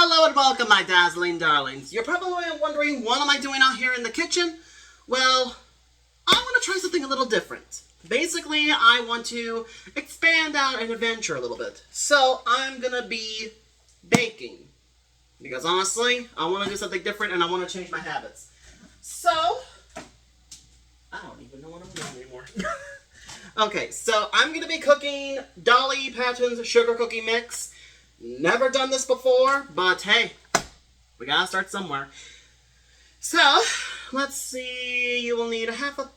Hello and welcome, my dazzling darlings. You're probably wondering, what am I doing out here in the kitchen? Well, I want to try something a little different. Basically, I want to expand out and adventure a little bit. So, I'm gonna be baking. Because honestly, I want to do something different and I want to change my habits. So, I don't even know what I'm doing anymore. Okay, so I'm gonna be cooking Dolly Parton's sugar cookie mix. Never done this before, but hey, we gotta start somewhere. So, let's see, you will need a half a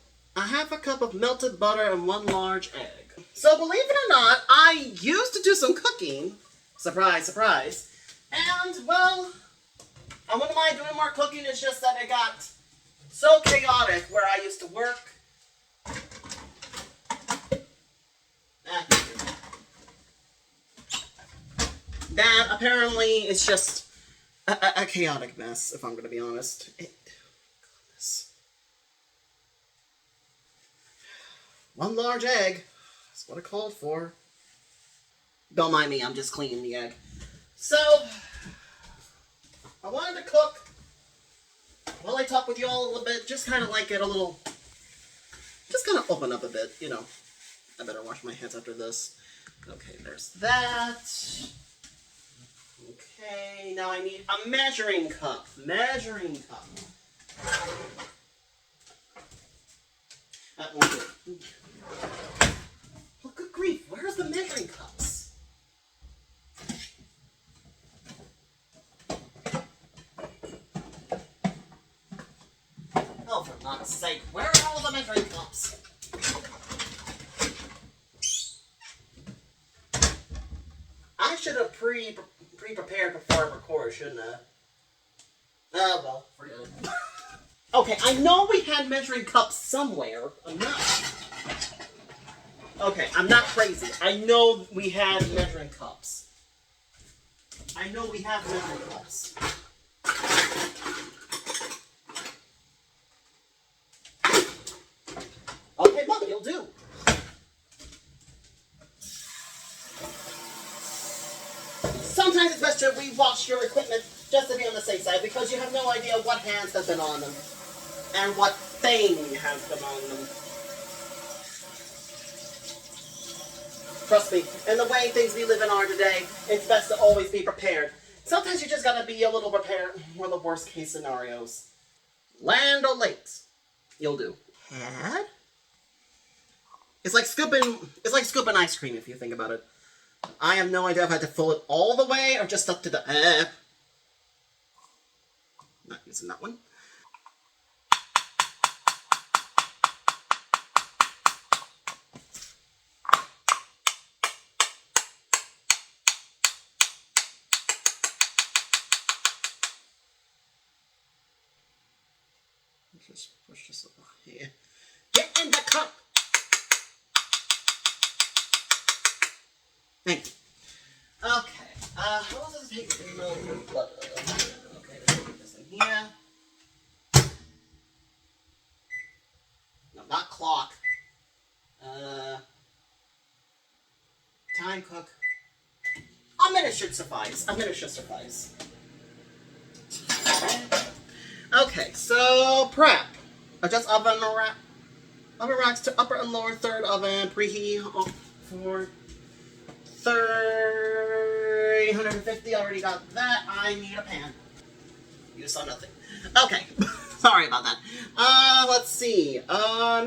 cup of melted butter and 1 large egg. So believe it or not, I used to do some cooking. Surprise, surprise. And, well, I wouldn't mind doing more cooking, it's just that it got so chaotic where I used to work. That apparently is just a chaotic mess, if I'm going to be honest. Goodness. 1 large egg. That's what I called for. Don't mind me, I'm just cleaning the egg. So, I wanted to cook while I talk with you all a little bit, just kind of like get a little, just kind of open up a bit, you know. I better wash my hands after this. Okay, there's that. Okay, now I need a measuring cup. Measuring cup. That won't do. Oh, good grief, where's the measuring cups? Oh, for God's sake, where are all the measuring cups? I should have pre-prepared before I record, shouldn't I? Oh, well, forget it. Okay, I know we had measuring cups somewhere. I'm not crazy. I know we had measuring cups. I know we have measuring cups. Okay, look, you'll do. Sometimes it's best to rewash your equipment just to be on the safe side because you have no idea what hands have been on them and what thing has been on them. Trust me, in the way things we live in are today, it's best to always be prepared. Sometimes you just gotta be a little prepared for the worst case scenarios. Land O'Lakes. You'll do. Head? It's like scooping ice cream if you think about it. I have no idea if I had to fill it all the way or just up to the Not using that one. Let's just push this over here. Get in the cup! Thank you. Okay, how long does it take to melt your butter? Okay, let's put this in here. No, not clock. Time cook. A minute should suffice. A minute should suffice. Okay, so prep. Adjust oven racks to upper and lower third oven. Preheat for 350, already got that. I need a pan. You saw nothing. Okay, sorry about that. Let's see.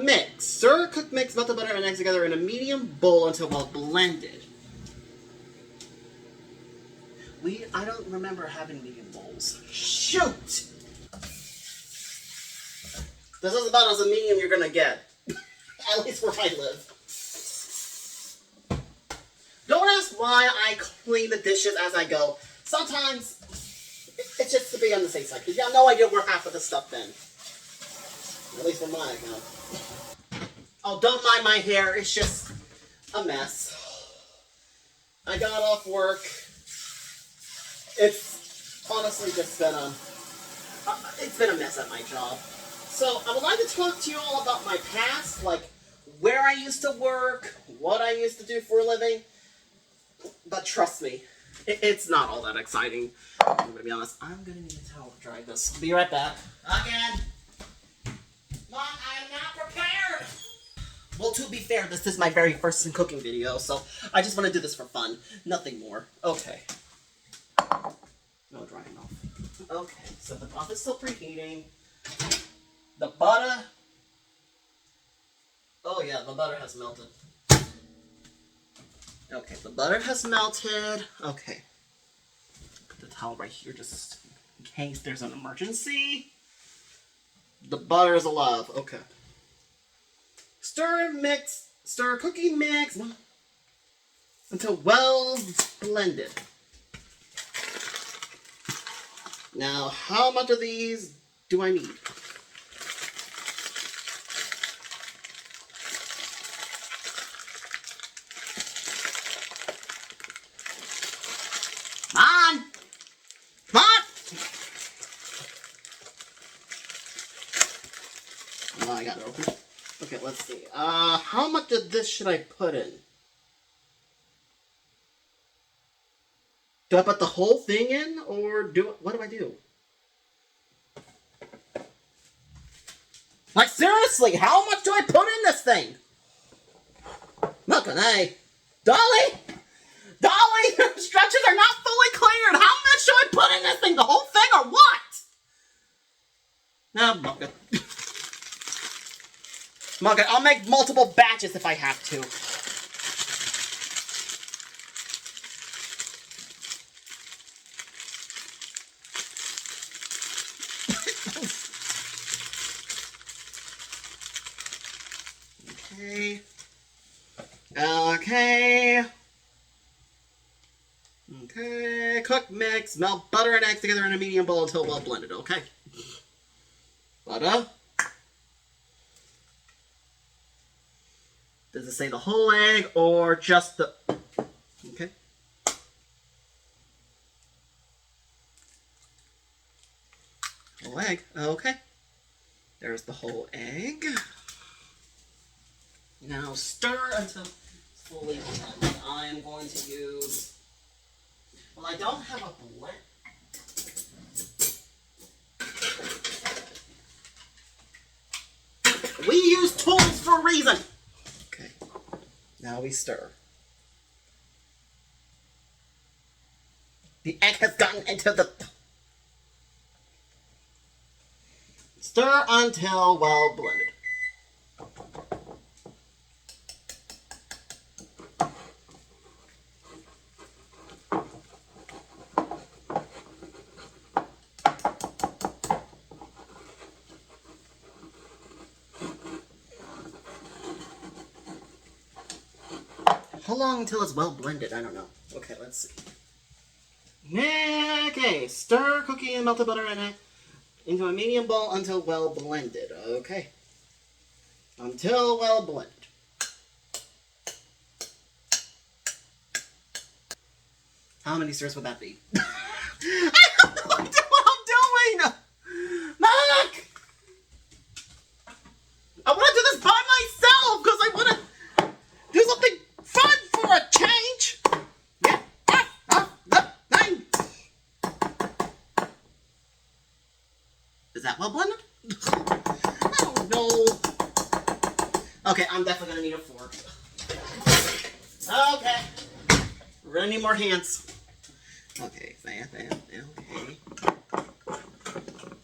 Mix. Stir cooked mix, melted butter, and eggs together in a medium bowl until well blended. I don't remember having medium bowls. Shoot! This is about as a medium you're gonna get. At least where I live. Don't ask why I clean the dishes as I go. Sometimes, it's just to be on the safe side, because you have no idea where half of the stuff been. At least for my account. Oh, don't mind my hair, it's just a mess. I got off work. It's honestly just been a mess at my job. So, I would like to talk to you all about my past, like where I used to work, what I used to do for a living. But trust me, It's not all that exciting. I'm gonna be honest. I'm gonna need a towel to dry this. Be right back. Again. Mom, I am not prepared. Well, to be fair, this is my very first cooking video, so I just want to do this for fun. Nothing more. Okay. No drying off. Okay, so the broth is still preheating. The butter. Oh yeah, the butter has melted. Okay, the butter has melted. Okay. Put the towel right here just in case there's an emergency. The butter is alive. Okay. Stir cookie mix until well blended. Now, how much of these do I need? Mom! Mom! Oh, I got it open. Okay, let's see. How much of this should I put in? Do I put the whole thing in, or what do I do? Like, seriously, how much do I put in this thing? Not gonna. Dolly? Dolly, stretches are not fully cleared. How much should I put in this thing? The whole thing or what? No, I'm not good. Okay, I'll make multiple batches if I have to. Okay. Okay. Okay. Cook, mix, melt butter and eggs together in a medium bowl until well blended. Okay. Butter. Does it say the whole egg or just the... Okay. Whole egg. Okay. There's the whole egg. Now stir until it's fully blended. I am going to use... Well, I don't have a blend. We use tools for a reason. Okay. Now we stir. The egg has gotten into the... Stir until well blended. How long until it's well blended? I don't know. Okay, let's see. Okay, stir cookie and melted butter and egg into a medium bowl until well blended. Okay. Until well blended. How many stirs would that be? I have no idea what I'm doing! Mac! I want to do this by myself because I want to do something fun for a change! Get off of the thing! Is that well blended? I don't know. Okay, I'm definitely going to need a fork. Okay. We're going to need more hands. Okay, okay.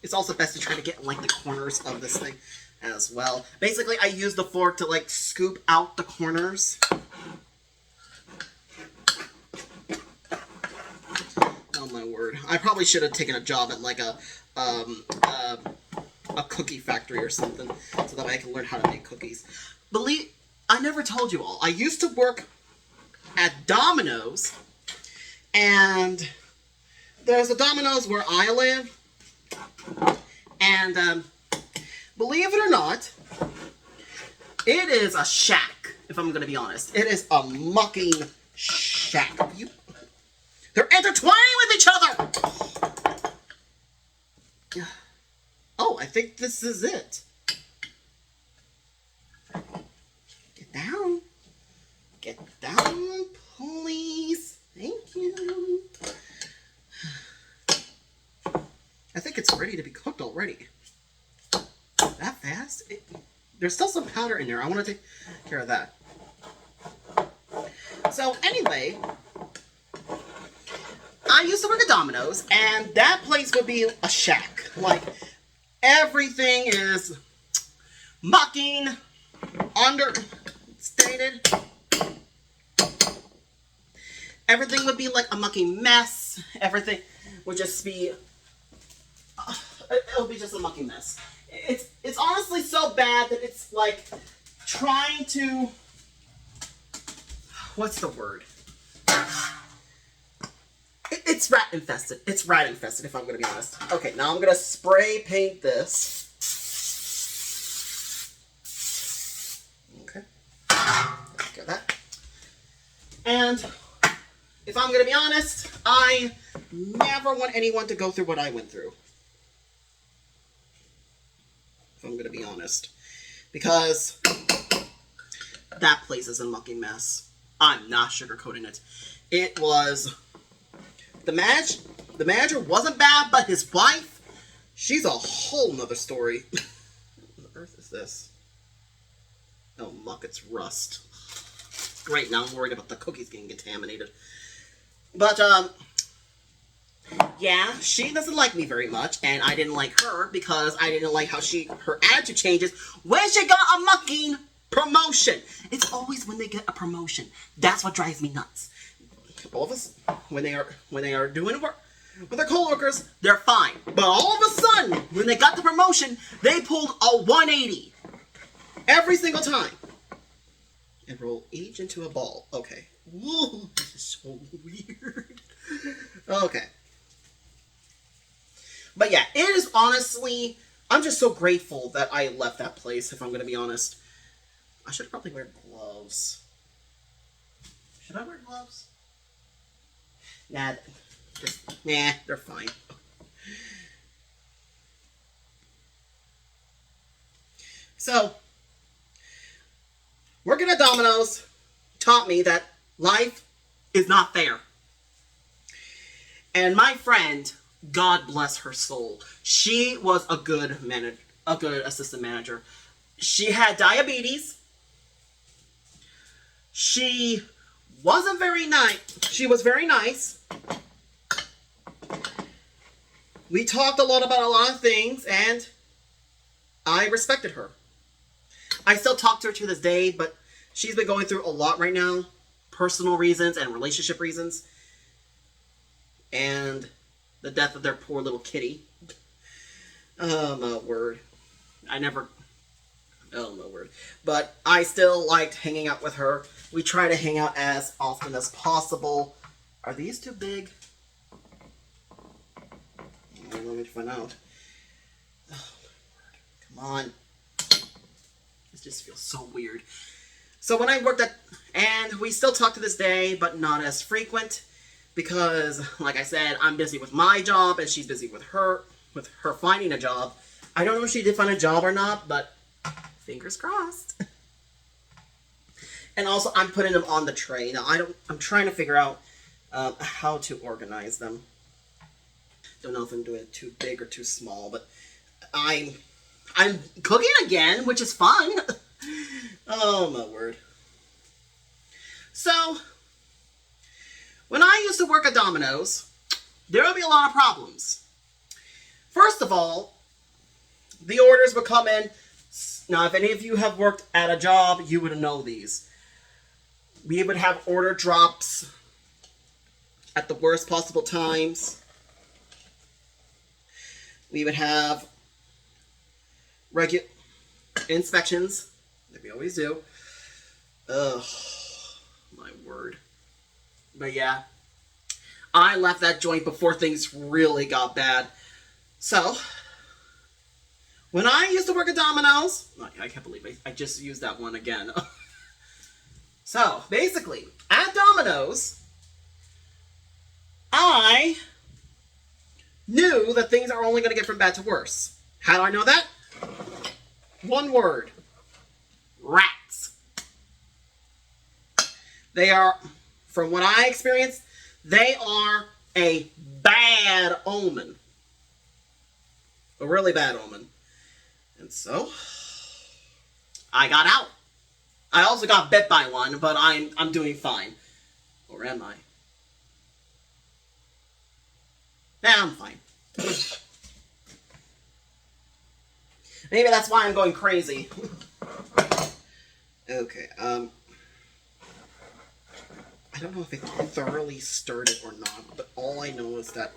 It's also best to try to get like the corners of this thing as well. Basically, I use the fork to like scoop out the corners. Oh my word! I probably should have taken a job at like a cookie factory or something, so that way I can learn how to make cookies. I never told you all. I used to work at Domino's, and there's a Domino's where I live, and believe it or not, it is a shack, if I'm going to be honest. It is a mucking shack. They're intertwining with each other! Oh, I think this is it. Get down. Get down, please. Thank you. I think it's ready to be cooked already. That fast? There's still some powder in there. I want to take care of that. So anyway, I used to work at Domino's, and that place would be a shack. Like, everything is mucking, understated. Everything would be like a mucky mess. Everything would just be, it'll be just a mucky mess. It's honestly so bad that it's like trying to, what's the word? It's rat infested. It's rat infested, if I'm going to be honest. Okay, now I'm going to spray paint this. Okay. Get that. And if I'm going to be honest, I never want anyone to go through what I went through. If I'm going to be honest. Because that place is a mucky mess. I'm not sugarcoating it. It was... The manager wasn't bad, but his wife, she's a whole nother story. What on earth is this? Oh, muck, it's rust. Great, now I'm worried about the cookies getting contaminated. But, yeah, she doesn't like me very much, and I didn't like her because I didn't like how her attitude changes when she got a mucking promotion. It's always when they get a promotion. That's what drives me nuts. All of us, when they are doing work with their coworkers, they're fine. But all of a sudden, when they got the promotion, they pulled a 180 every single time and roll each into a ball. Okay. Whoa, this is so weird. Okay. But yeah, it is honestly, I'm just so grateful that I left that place, if I'm going to be honest. I should probably wear gloves. Should I wear gloves? Nah, they're fine. So, working at Domino's taught me that life is not fair. And my friend, God bless her soul, she was a good manager, a good assistant manager. She had diabetes. She wasn't very nice. She was very nice. We talked a lot about a lot of things, and I respected her. I still talk to her to this day, but she's been going through a lot right now. Personal reasons and relationship reasons. And the death of their poor little kitty. Oh, my word. Oh, my word. But I still liked hanging out with her. We try to hang out as often as possible. Are these too big? Let me find out. Oh, my word. Come on. This just feels so weird. So when I worked at... And we still talk to this day, but not as frequent. Because, like I said, I'm busy with my job, and she's busy with her finding a job. I don't know if she did find a job or not, but fingers crossed. And also, I'm putting them on the tray. Now, I'm trying to figure out how to organize them. Don't know if I'm doing it too big or too small, but I'm cooking again, which is fun. Oh, my word. So, when I used to work at Domino's, there would be a lot of problems. First of all, the orders would come in. Now, if any of you have worked at a job, you would know these. We would have order drops at the worst possible times. We would have regular inspections, like we always do. Ugh, my word. But yeah, I left that joint before things really got bad. So, when I used to work at Domino's, I can't believe I just used that one again. So, basically, at Domino's, I knew that things are only going to get from bad to worse. How do I know that? One word. Rats. They are, from what I experienced, they are a bad omen. A really bad omen. And so, I got out. I also got bit by one, but I'm doing fine. Or am I? Nah, I'm fine. Maybe that's why I'm going crazy. Okay, I don't know if it thoroughly stirred it or not, but all I know is that...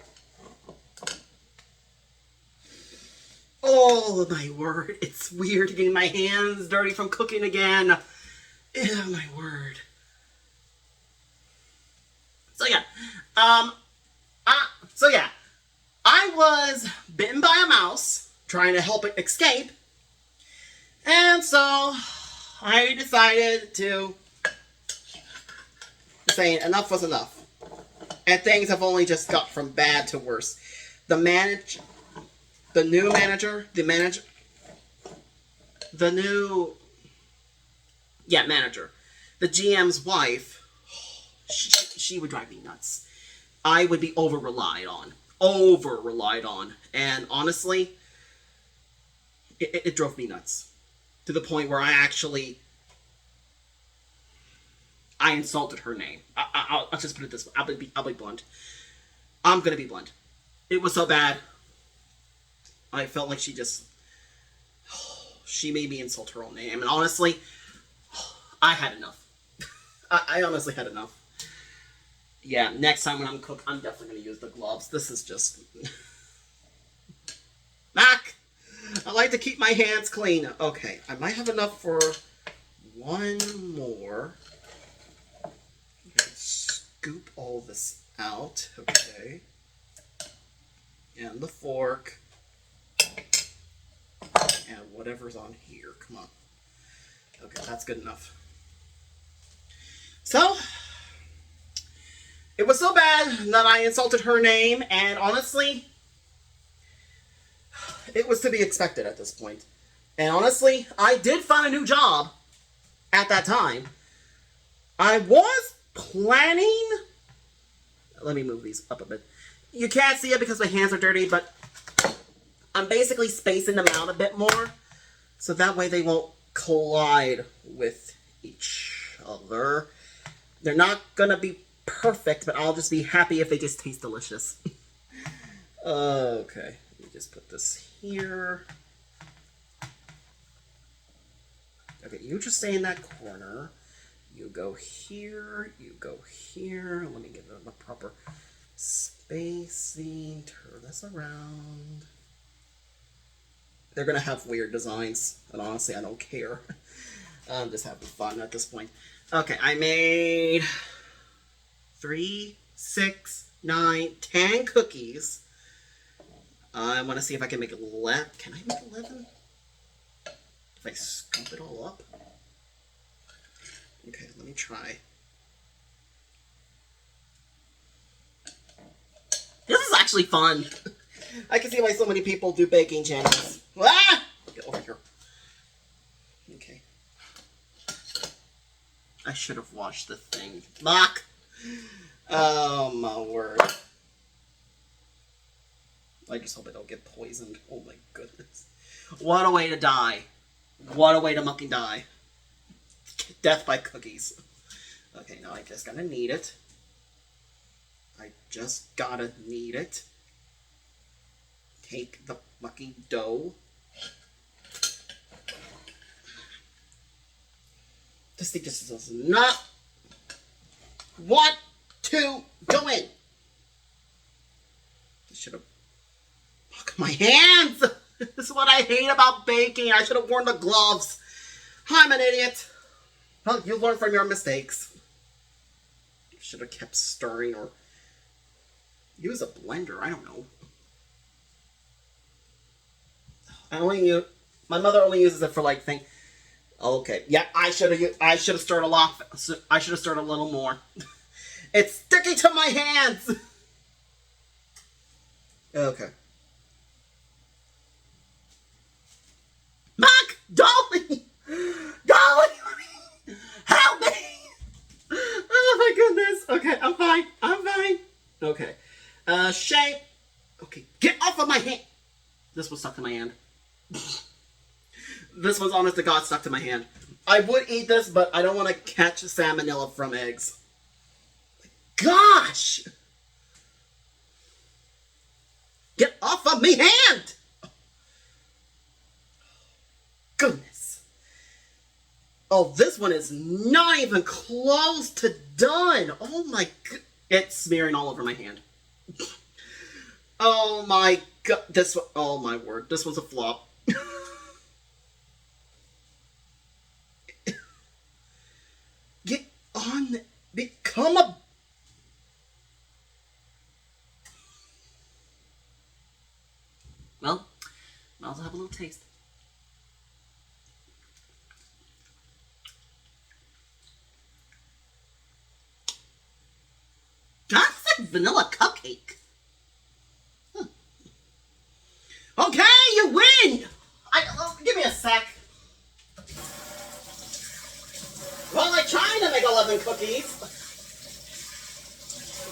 Oh my word, it's weird getting my hands dirty from cooking again. Oh my word. So yeah, I was bitten by a mouse, trying to help it escape, and so I decided to say enough was enough, and things have only just got from bad to worse. The manager, the GM's wife, she would drive me nuts. I would be over-relied on, and honestly, it drove me nuts, to the point where I insulted her name. I'll just put it this way. I'll be blunt. I'm gonna be blunt. It was so bad. I felt like she made me insult her own name, and honestly, I had enough. I honestly had enough. Yeah, next time when I'm cooking, I'm definitely going to use the gloves. This is just... Mac! I like to keep my hands clean. Okay, I might have enough for one more. Scoop all this out. Okay. And the fork. And whatever's on here. Come on. Okay, that's good enough. So, it was so bad that I insulted her name, and honestly, it was to be expected at this point. And honestly, I did find a new job at that time. I was planning... Let me move these up a bit. You can't see it because my hands are dirty, but I'm basically spacing them out a bit more, so that way they won't collide with each other. They're not gonna be perfect, but I'll just be happy if they just taste delicious. Okay, let me just put this here. Okay, you just stay in that corner. You go here, you go here. Let me get the proper spacing. Turn this around. They're gonna have weird designs, and honestly, I don't care. I'm just having fun at this point. Okay, I made 3, 6, 9, 10 cookies. I want to see if I can make 11. Can I make 11? If I scoop it all up? Okay, let me try. This is actually fun. I can see why so many people do baking channels. Ah! Get over here. Okay. I should have washed the thing. Fuck! Oh my word. I just hope I don't get poisoned. Oh my goodness. What a way to die. What a way to mucking die. Death by cookies. Okay, now I just gotta knead it. I just gotta knead it. Take the fucking dough. This thing just does not want to go in. I should have... Look at my hands! This is what I hate about baking. I should have worn the gloves. I'm an idiot. Well, you learn from your mistakes. You should have kept stirring or use a blender. I don't know. My mother only uses it for like thing. Okay, yeah, I should have stirred a lot. I should have stirred a little more. It's sticking to my hands. Okay. Mac, Dolly, help me! Oh my goodness. Okay, I'm fine. I'm fine. Okay. Shape. Okay, get off of my hand. This was stuck to my hand. This was, honest to God, stuck to my hand. I would eat this, but I don't want to catch salmonella from eggs. Gosh! Get off of me hand! Goodness. Oh, this one is not even close to done. Oh my god. It's smearing all over my hand. Oh my god. Oh my word. This was a flop. Get on. Become a... Well, I'll have a little taste. That's like vanilla cupcake. Okay, you win! Give me a sec. Well, I tried to make 11 cookies.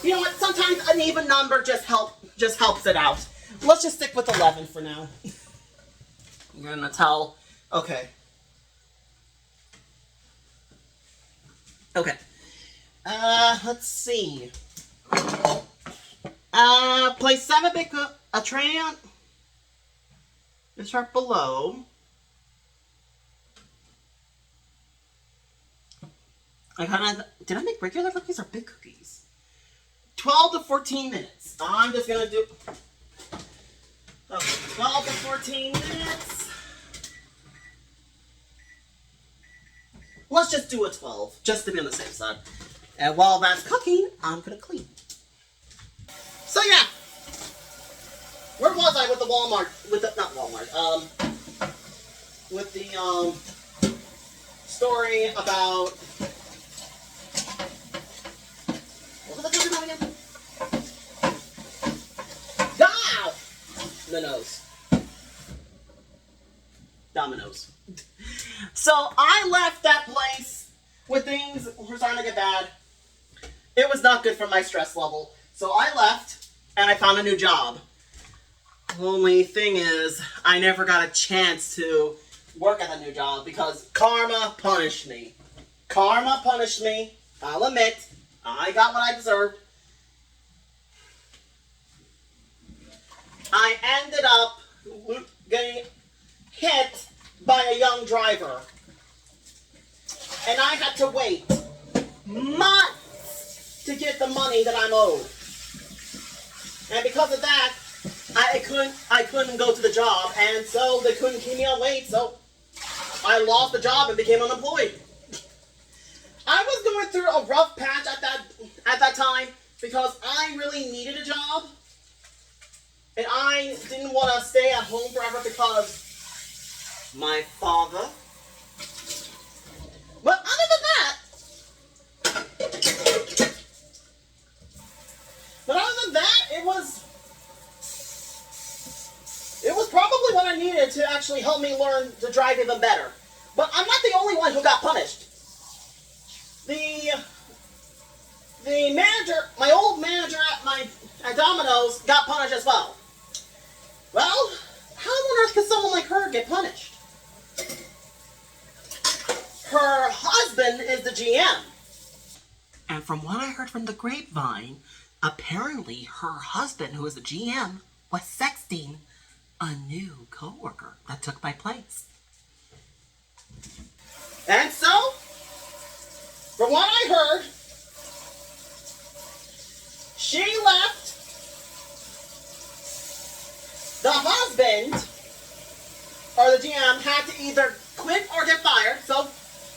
You know what? Sometimes an even number just helps it out. Let's just stick with 11 for now. You're gonna tell. Okay. Okay. Let's see. Place 7 a tray on. It's right below. Did I make regular cookies or big cookies? 12 to 14 minutes. I'm just gonna do. Okay, 12 to 14 minutes. Let's just do a 12, just to be on the safe side. And while that's cooking, I'm gonna clean. So yeah, where was I with the Walmart? Not Walmart. With the story about. What was I talking about again? Ah! The nose. Dominoes. So I left that place when things were starting to get bad. It was not good for my stress level. So I left and I found a new job. Only thing is, I never got a chance to work at the new job because karma punished me. Karma punished me. I'll admit, I got what I deserved. I ended up getting hit by a young driver. And I had to wait months to get the money that I'm owed. And because of that, I couldn't go to the job, and so they couldn't keep me on wait, so I lost the job and became unemployed. I was going through a rough patch at that time because I really needed a job. And I didn't want to stay at home forever because my father. But other than that, it was probably what I needed to actually help me learn to drive even better. But I'm not the only one who got punished. The manager, my old manager at Domino's, got punished as well. Well, how on earth could someone like her get punished? Her husband is the GM. And from what I heard from the grapevine, apparently her husband, who is the GM, was sexting a new coworker that took my place. And so, from what I heard, she left. The husband, or the GM, had to either quit or get fired. So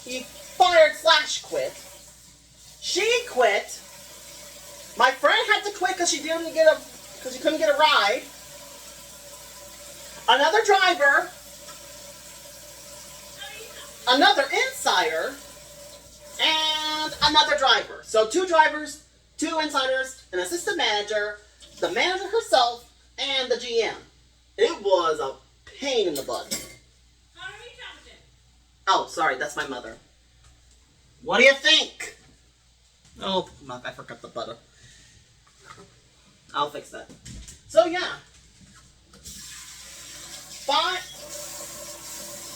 he fired/quit. She quit. My friend had to quit because she couldn't get a ride. Another driver, another insider, and another driver. So 2 drivers, 2 insiders, an assistant manager, the manager herself, and the GM. It was a pain in the butt. Oh, sorry, that's my mother. What do you think? Oh, I forgot the butter. I'll fix that. So yeah.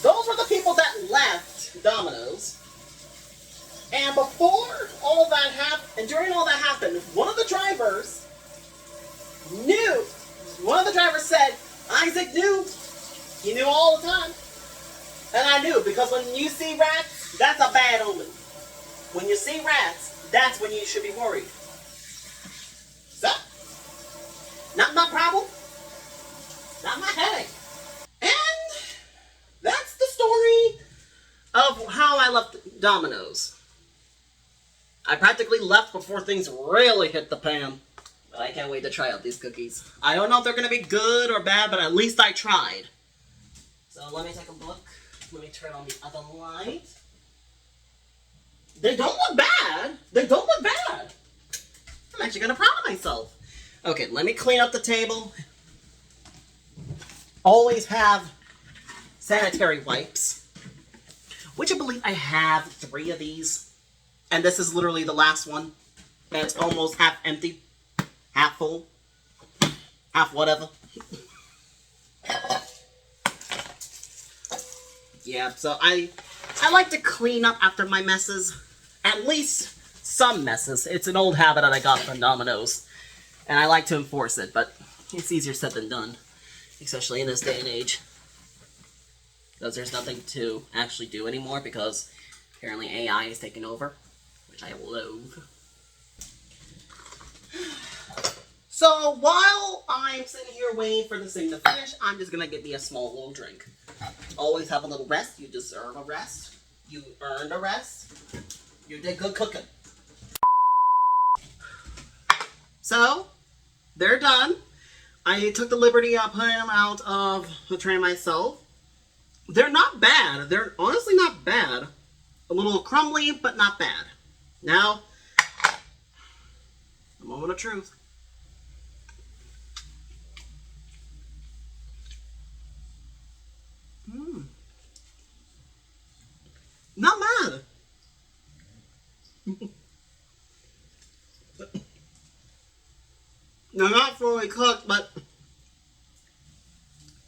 Those were the people that left Domino's. And before all that happened, and during all that happened, one of the drivers said, Isaac knew. He knew all the time. And I knew, because when you see rats, that's a bad omen. When you see rats, that's when you should be worried. So, not my problem. Not my headache. And that's the story of how I left Domino's. I practically left before things really hit the pan. But I can't wait to try out these cookies. I don't know if they're going to be good or bad, but at least I tried. So let me take a look. Let me turn on the other light. They don't look bad. They don't look bad. I'm actually going to proud of myself. Okay, let me clean up the table. Always have sanitary wipes. Which I believe I have 3 of these. And this is literally the last one. And it's almost half empty. Half full. Half whatever. Yeah, so I like to clean up after my messes. At least some messes. It's an old habit that I got from Domino's. And I like to enforce it, but it's easier said than done. Especially in this day and age. Because there's nothing to actually do anymore because apparently AI is taking over. Which I loathe. So while I'm sitting here waiting for this thing to finish, I'm just gonna get me a small little drink. Always have a little rest. You deserve a rest. You earned a rest. You did good cooking. So, they're done. I took the liberty of putting them out of the tray myself. They're not bad. They're honestly not bad. A little crumbly, but not bad. Now, a moment of truth. Not bad. They're not fully cooked, but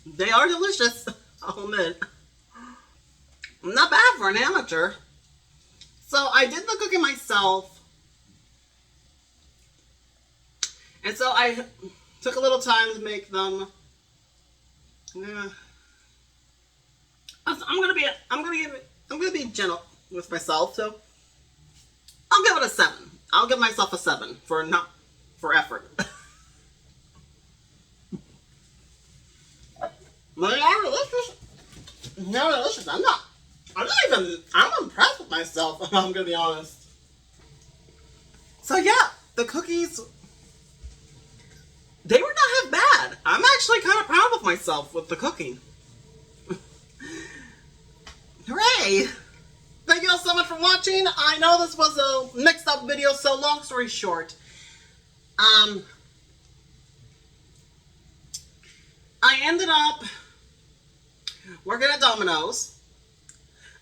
they are delicious. I'll admit. Not bad for an amateur. So I did the cooking myself. And so I took a little time to make them. Yeah. I'm gonna be gentle with myself, so I'll give it a 7. I'll give myself a 7 for effort. But they are delicious. They're delicious. I'm impressed with myself, if I'm gonna be honest. So yeah, the cookies, they were not half bad. I'm actually kind of proud of myself with the cooking. Hooray! Thank you all so much for watching. I know this was a mixed up video, so long story short. I ended up working at Domino's.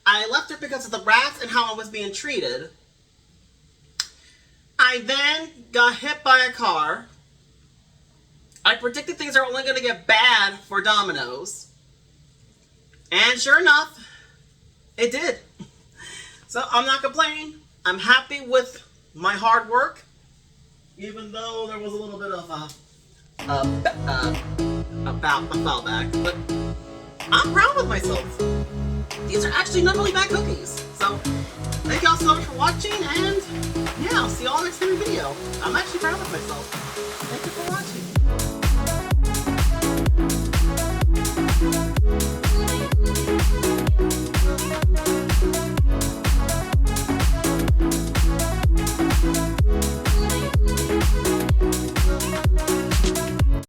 I left it because of the rats and how I was being treated. I then got hit by a car. I predicted things are only going to get bad for Domino's. And sure enough, it did. So I'm not complaining. I'm happy with my hard work. Even though there was a little bit of a fallback. But I'm proud of myself. These are actually not really bad cookies. So thank y'all so much for watching. And yeah, I'll see y'all next time video. I'm actually proud of myself. Thank you for watching.